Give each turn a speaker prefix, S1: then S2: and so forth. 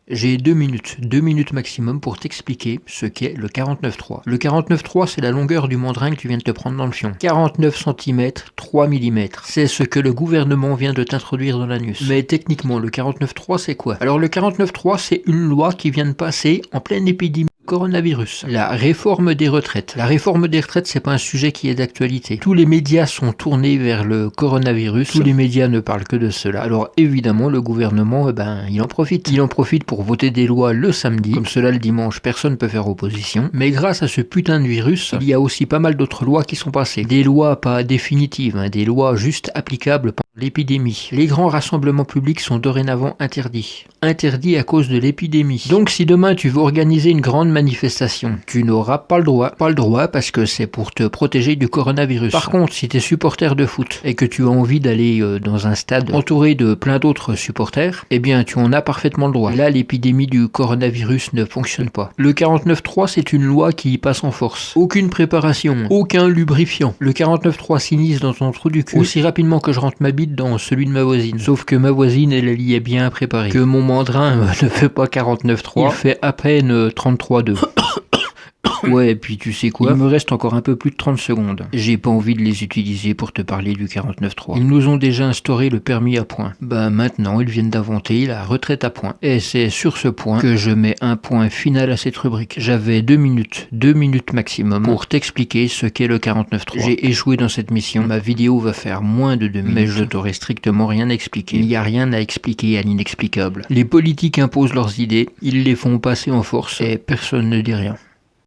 S1: J'ai 2 minutes maximum pour t'expliquer ce qu'est le 49.3. Le 49.3, c'est la longueur du mandrin que tu viens de te prendre dans le fion. 49 cm, 3 mm. C'est ce que le gouvernement vient de t'introduire dans l'anus. Mais techniquement, le 49.3, c'est quoi? Alors le 49.3, c'est une loi qui vient de passer en pleine épidémie coronavirus. La réforme des retraites. La réforme des retraites, c'est pas un sujet qui est d'actualité. Tous les médias sont tournés vers le coronavirus. Tous les médias ne parlent que de cela. Alors évidemment, le gouvernement, il en profite. Il en profite pour voter des lois le samedi. Comme cela, le dimanche, personne ne peut faire opposition. Mais grâce à ce putain de virus, il y a aussi pas mal d'autres lois qui sont passées. Des lois pas définitives, des lois juste applicables pendant l'épidémie. Les grands rassemblements publics sont dorénavant interdits. Interdits à cause de l'épidémie. Donc si demain tu veux organiser une grande manifestation, tu n'auras pas le droit. Pas le droit parce que c'est pour te protéger du coronavirus. Par contre, si tu es supporter de foot et que tu as envie d'aller dans un stade entouré de plein d'autres supporters, eh bien tu en as parfaitement le droit. Et là, l'épidémie du coronavirus ne fonctionne pas. Le 49.3, c'est une loi qui passe en force. Aucune préparation, aucun lubrifiant. Le 49.3 s'initie dans ton trou du cul aussi rapidement que je rentre ma bite dans celui de ma voisine. Sauf que ma voisine, elle y est bien préparée. Que mon mandrin ne fait pas 49.3, il fait à peine 33.2. Ouais, et puis tu sais quoi, il me reste encore un peu plus de 30 secondes. J'ai pas envie de les utiliser pour te parler du 49.3. Ils nous ont déjà instauré le permis à points. Maintenant, ils viennent d'inventer la retraite à points. Et c'est sur ce point que je mets un point final à cette rubrique. J'avais 2 minutes maximum pour t'expliquer ce qu'est le 49.3. J'ai échoué dans cette mission. Ma vidéo va faire moins de 2 minutes. Mais je t'aurai strictement rien expliqué. Il n'y a rien à expliquer à l'inexplicable. Les politiques imposent leurs idées, ils les font passer en force et personne ne dit rien.